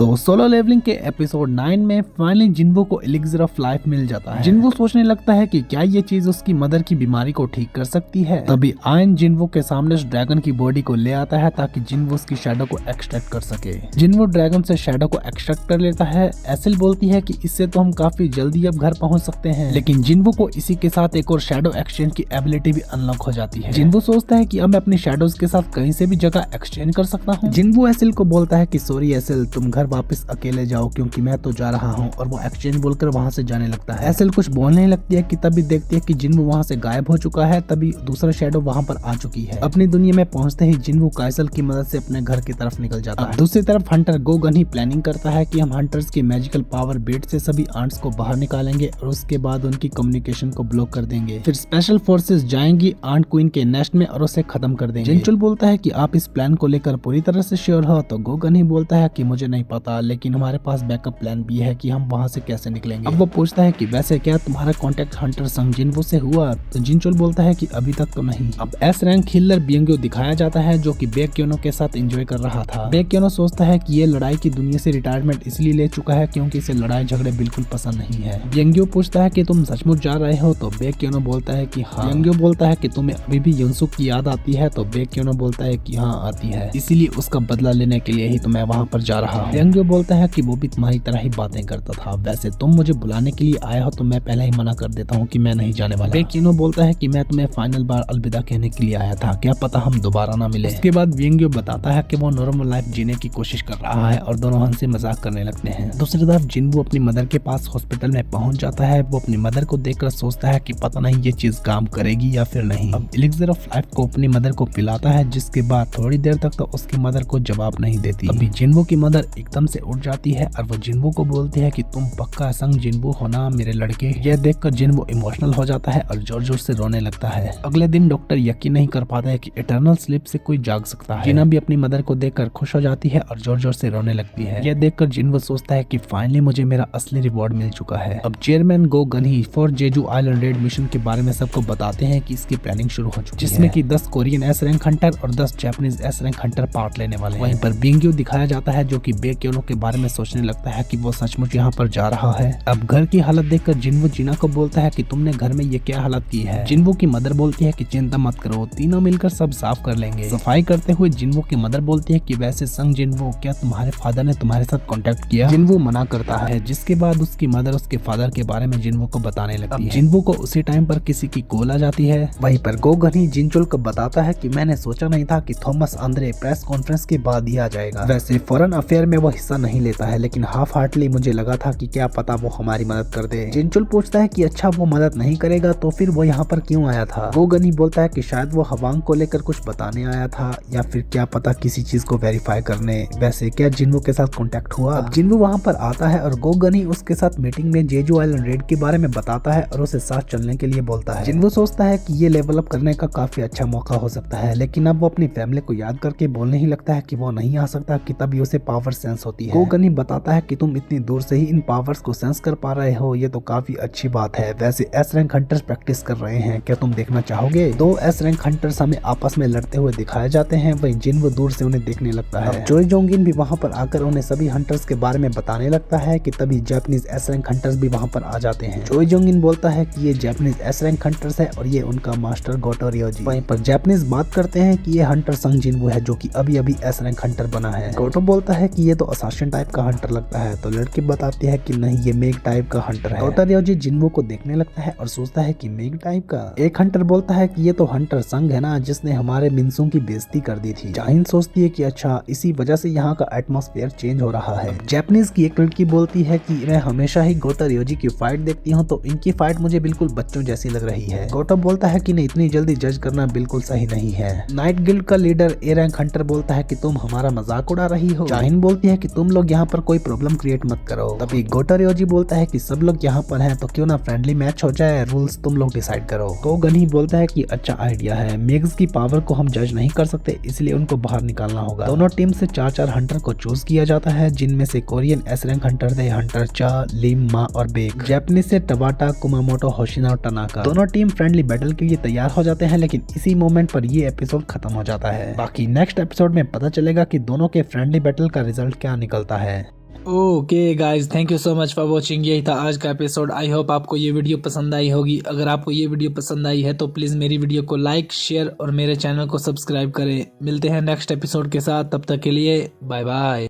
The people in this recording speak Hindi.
तो सोलो लेवलिंग के एपिसोड 9 में फाइनली जिन्वो को एलिक्सिर ऑफ लाइफ मिल जाता है। जिन्वो सोचने लगता है कि क्या ये चीज उसकी मदर की बीमारी को ठीक कर सकती है। तभी आयन जिन्वो के सामने उस ड्रैगन की बॉडी को ले आता है ताकि जिन्वो उसकी शैडो को एक्सट्रैक्ट कर सके। जिन्वो ड्रैगन से शैडो को एक्सट्रैक्ट कर लेता है। एसिल बोलती है कि इससे तो हम काफी जल्दी अब घर पहुंच सकते हैं, लेकिन जिन्वो को इसी के साथ एक और शैडो एक्सचेंज की एबिलिटी भी अनलॉक हो जाती है। जिन्वो सोचता है कि अब मैं अपनी शैडोज के साथ कहीं से भी जगह एक्सचेंज कर सकता हूँ। जिन्वो एसिल को बोलता है कि सॉरी एसिल, तुम घर वापस अकेले जाओ क्योंकि मैं तो जा रहा हूँ, और वो एक्सचेंज बोलकर वहाँ से जाने लगता है। एसिल कुछ बोलने लगती है कि तभी देखती है कि जिन्वो वहाँ से गायब हो चुका है। तभी दूसरा शैडो वहाँ पर आ चुकी है। अपनी दुनिया में पहुँचते ही जिन्वो काइसल की मदद से अपने घर की तरफ निकल जाता है। दूसरी तरफ हंटर गोगन ही प्लानिंग करता है कि हम हंटर्स की मैजिकल पावर बेट से सभी आंट्स को बाहर निकालेंगे और उसके बाद उनकी कम्युनिकेशन को ब्लॉक कर देंगे। फिर स्पेशल फोर्सेस जाएंगी आंट क्वीन के नेस्ट में और उसे खत्म कर देंगे। जिनचुल बोलता है कि आप इस प्लान को लेकर पूरी तरह से श्योर हो, तो गोगन ही बोलता है कि मुझे नहीं पता, लेकिन हमारे पास बैकअप प्लान भी है कि हम वहाँ से कैसे निकलेंगे। अब वो पूछता है कि वैसे क्या तुम्हारा कांटेक्ट हंटर संग जिन्वो से हुआ? तो जिनचुल बोलता है कि अभी तक तो नहीं। अब एस रैंक हिलर बियंग्यो दिखाया जाता है जो कि बेक्योनो के साथ एंजॉय कर रहा था। बेक्योनो सोचता है कि ये लड़ाई की दुनिया से रिटायरमेंट इसलिए ले चुका है क्योंकि इसे लड़ाई झगड़े बिल्कुल पसंद नहीं है। बियंग्यो पूछता है कि तुम सचमुच जा रहे हो? तो बेक्योनो बोलता है कि हाँ। बियंग्यो बोलता है कि तुम्हें अभी भी युनसुक की याद आती है? तो बेक्योनो बोलता है कि हाँ आती है, इसीलिए उसका बदला लेने के लिए ही तो मैं वहाँ पर जा रहा हूँ। बियंग्यो बोलता है कि वो भी तुम्हारी तरह ही बातें करता था। वैसे तुम मुझे बुलाने के लिए आए हो तो मैं पहले ही मना कर देता हूँ कि मैं नहीं जाने वाला। बेक्योनो बोलता है कि मैं तुम्हें फाइनल बार अलविदा कहने के लिए आया था, क्या पता हम दोबारा ना मिले। इसके बाद बियंग्यो बताता है कि वो नॉर्मल लाइफ जीने की कोशिश कर रहा है और दोनों हंसी मजाक करने लगते हैं। दूसरी तरफ जिन्वो अपनी मदर के पास हॉस्पिटल में पहुंच जाता है। वो अपनी मदर को देखकर सोचता है कि पता नहीं ये चीज काम करेगी या फिर नहीं। अब एलिक्सिर ऑफ लाइफ को अपनी मदर को पिलाता है, जिसके बाद थोड़ी देर तक तो उसकी मदर को जवाब नहीं देती। अभी जिन्वो की मदर एकदम से उठ जाती है और वो जिन्वो को बोलती है कि तुम पक्का संग जिन्वो हो ना मेरे लड़के। यह देखकर जिन्वो इमोशनल हो जाता है और जोर जोर से रोने लगता है। अगले दिन डॉक्टर यकीन नहीं कर पाता है कि इटर्नल स्लीप से कोई जाग सकता है। जिना भी अपनी मदर को देखकर खुश हो जाती है और जोर जोर से रोने लगती है। यह देखकर जिन्वो सोचता है कि फाइनली मुझे मेरा असली रिवॉर्ड मिल चुका है। अब चेयरमैन गोगन ही for Jeju island red mission के बारे में सबको बताते हैं कि इसकी प्लानिंग शुरू हो चुकी है, जिसमें कि 10 कोरियन एस रैंक हंटर और 10 Japanese S rank Hunter part लेने वाले हैं। वहीं पर बियंग्यो दिखाया जाता है जो कि बेक्योनो के बारे में सोचने लगता है कि वो सचमुच यहाँ पर जा रहा है। अब घर की हालत देखकर जिन्वो जिना को बोलता है कि तुमने घर में ये क्या हालत की है। जिन्वो की मदर बोलती है कि चिंता मत करो, तीनों मिलकर सब साफ कर लेंगे। सफाई करते हुए जिन्वो की मदर बोलती है कि वैसे संग जिन्वो, क्या तुम्हारे फादर ने तुम्हारे साथ कांटेक्ट किया? जिन्वो मना करता है, जिसके बाद उसकी मदर उसके फादर के बारे में जिन्वो को बताने लगती है। जिन्वो को उसी टाइम पर किसी की कॉल आ जाती है। वहीं पर गोगन ही जिनचुल को बताता है कि मैंने सोचा नहीं था कि थॉमस आंद्रे प्रेस कॉन्फ्रेंस के बाद ही आ जाएगा। वैसे फॉरेन अफेयर में वो हिस्सा नहीं लेता है, लेकिन हाफ हार्टली मुझे लगा था कि क्या पता वो हमारी मदद कर दे। जिनचुल पूछता है कि अच्छा वो मदद नहीं करेगा तो फिर वो यहाँ पर क्यों आया था? गोगन ही बोलता है कि शायद वो हवांग को लेकर कुछ बताने आया था या फिर क्या पता किसी चीज को वेरीफाई करने। वैसे क्या जिन्वो के साथ कांटेक्ट हुआ? अब जिन्वो वहाँ पर आता है और गोगन ही उसके साथ मीटिंग में जेजू आइलैंड रेड के बारे में बताता है और उसे साथ चलने के लिए बोलता है। जिन्वो सोचता है कि ये लेवल अप करने का काफी अच्छा मौका हो सकता है, लेकिन अब वो अपनी फैमिली को याद करके बोलने ही लगता है कि वो नहीं आ सकता कि तभी उसे पावर सेंस होती है। गोगन ही बताता है कि तुम इतनी दूर से ही इन पावर्स को सेंस कर पा रहे हो, ये तो काफी अच्छी बात है। वैसे एस रैंक हंटर्स प्रैक्टिस कर रहे हैं, क्या तुम देखना चाहोगे? 2 एस रैंक हंटर्स हमें आपस में लड़ते हुए दिखाए जाते हैं। वहीं जिन्वो दूर से उन्हें देखने लगता है। चोई जोंगिन भी वहाँ पर आकर उन्हें सभी हंटर्स के बारे में बताने लगता है कि तभी जापानीज एस रैंक हंटर्स भी वहाँ पर आ जाते हैं। चोई जोंगिन बोलता है कि ये जापानीज एस रैंक हंटर्स है और ये उनका मास्टर गोटो रियोजी। वहीं पर जापानीज बात करते हैं कि ये हंटर संग जिन्वो है जो कि अभी अभी एस रैंक हंटर बना है। गोटो बोलता है कि ये तो असासिन टाइप का हंटर लगता है, तो लड़की बताती है कि नहीं ये मेग टाइप का हंटर है। गोटो रियोजी जिन्वो को देखने लगता है और सोचता है कि मेग टाइप का। एक हंटर बोलता है कि ये तो हंटर संग है ना जिसने हमारे मिन्सुंग की बेइज्जती कर दी थी। जाहिन सोचती है कि अच्छा इसी वजह से यहाँ का एटमॉस्फेयर चेंज हो रहा है। जापानीज की एक लड़की बोलती है कि मैं हमेशा ही गोटो रियोजी की फाइट देखती हूँ तो इनकी फाइट मुझे बिल्कुल बच्चों जैसी लग रही है। गोटो बोलता है कि नहीं इतनी जल्दी जज करना बिल्कुल सही नहीं है। नाइट गिल्ड का लीडर ए रैंक हंटर बोलता है कि तुम हमारा मजाक उड़ा रही हो। जाहिन बोलती है कि तुम लोग यहाँ पर कोई प्रॉब्लम क्रिएट मत करो। तभी गोटो रियोजी बोलता है कि सब लोग यहाँ पर हैं तो क्यों ना फ्रेंडली मैच हो जाए, रूल्स तुम लोग डिसाइड करो। गोगन ही बोलता है कि अच्छा आइडिया है, मेग्स की पावर को हम जज नहीं कर सकते इसलिए उनको बाहर निकालना होगा। दोनों टीम से 4-4 हंटर को चूज किया जाता है, जिनमें से कोरियन एस रैंक हंटर थे हंटर चा, लिम, मा और बेक। जापानीज से टबाटा, कुमामोटो, होशिना और टनाका। दोनों टीम फ्रेंडली बैटल के लिए तैयार हो जाते हैं, लेकिन इसी मोमेंट पर ये एपिसोड खत्म हो जाता है। बाकी नेक्स्ट एपिसोड में पता चलेगा कि दोनों के फ्रेंडली बैटल का रिजल्ट क्या निकलता है। Okay guys, thank you so much for watching. यही था आज का एपिसोड। आई होप आपको ये वीडियो पसंद आई होगी। अगर आपको ये वीडियो पसंद आई है तो प्लीज़ मेरी वीडियो को लाइक, शेयर और मेरे चैनल को सब्सक्राइब करें। मिलते हैं नेक्स्ट एपिसोड के साथ, तब तक के लिए बाय बाय।